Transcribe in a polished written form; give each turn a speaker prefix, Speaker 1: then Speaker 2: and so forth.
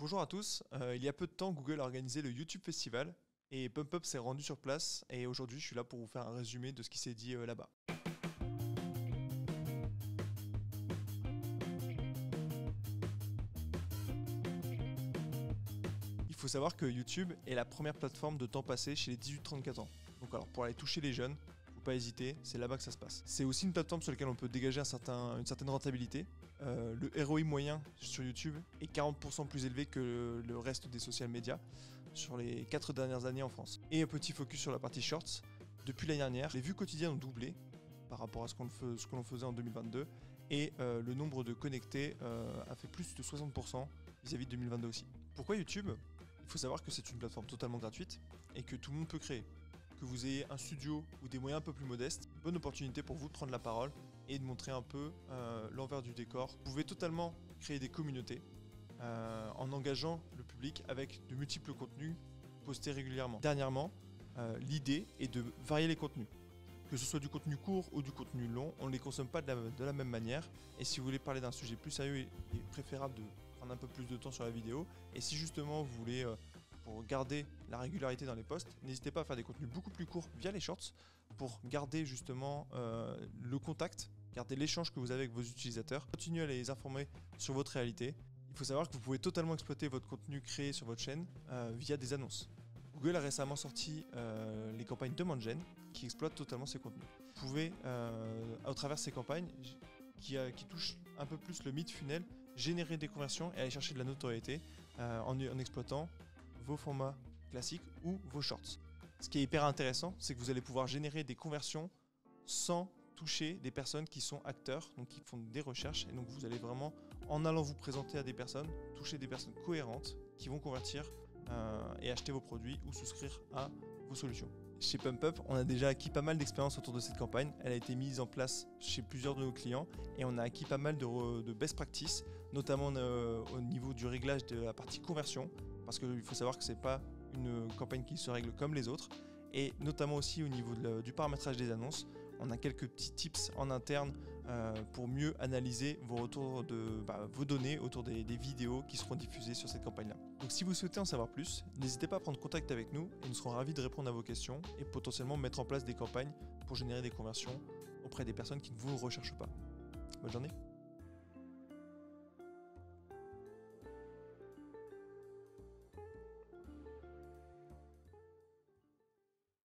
Speaker 1: Bonjour à tous, il y a peu de temps Google a organisé le YouTube Festival et PumpUp s'est rendu sur place et aujourd'hui je suis là pour vous faire un résumé de ce qui s'est dit là-bas. Il faut savoir que YouTube est la première plateforme de temps passé chez les 18-34 ans. Donc alors pour aller toucher les jeunes, faut pas hésiter, c'est là-bas que ça se passe. C'est aussi une plateforme sur laquelle on peut dégager une certaine rentabilité. Le ROI moyen sur YouTube est 40% plus élevé que le reste des social media sur les 4 dernières années en France. Et un petit focus sur la partie shorts. Depuis l'année dernière, les vues quotidiennes ont doublé par rapport à ce que l'on faisait en 2022 et le nombre de connectés a fait plus de 60% vis-à-vis de 2022 aussi. Pourquoi YouTube ? Il faut savoir que c'est une plateforme totalement gratuite et que tout le monde peut créer. Que vous ayez un studio ou des moyens un peu plus modestes, bonne opportunité pour vous de prendre la parole et de montrer un peu l'envers du décor. Vous pouvez totalement créer des communautés en engageant le public avec de multiples contenus postés régulièrement. Dernièrement, l'idée est de varier les contenus. Que ce soit du contenu court ou du contenu long, on ne les consomme pas de la même manière. Et si vous voulez parler d'un sujet plus sérieux, il est préférable de prendre un peu plus de temps sur la vidéo. Et si justement vous voulez, pour garder la régularité dans les posts, n'hésitez pas à faire des contenus beaucoup plus courts via les shorts pour garder justement le contact, garder l'échange que vous avez avec vos utilisateurs, continuer à les informer sur votre réalité. Il faut savoir que vous pouvez totalement exploiter votre contenu créé sur votre chaîne via des annonces. Google a récemment sorti les campagnes Demand Gen qui exploitent totalement ces contenus. Vous pouvez, au travers de ces campagnes qui touchent un peu plus le mid-funnel, générer des conversions et aller chercher de la notoriété en exploitant vos formats classiques ou vos shorts. Ce qui est hyper intéressant, c'est que vous allez pouvoir générer des conversions sans toucher des personnes qui sont acteurs, donc qui font des recherches. Et donc vous allez vraiment, en allant vous présenter à des personnes, toucher des personnes cohérentes qui vont convertir et acheter vos produits ou souscrire à vos solutions. Chez PumpUp, on a déjà acquis pas mal d'expérience autour de cette campagne. Elle a été mise en place chez plusieurs de nos clients et on a acquis pas mal de best practices, notamment au niveau du réglage de la partie conversion, parce qu'il faut savoir que ce n'est pas une campagne qui se règle comme les autres, et notamment aussi au niveau du paramétrage des annonces. On a quelques petits tips en interne pour mieux analyser vos données autour des vidéos qui seront diffusées sur cette campagne-là. Donc si vous souhaitez en savoir plus, n'hésitez pas à prendre contact avec nous et nous serons ravis de répondre à vos questions et potentiellement mettre en place des campagnes pour générer des conversions auprès des personnes qui ne vous recherchent pas. Bonne journée.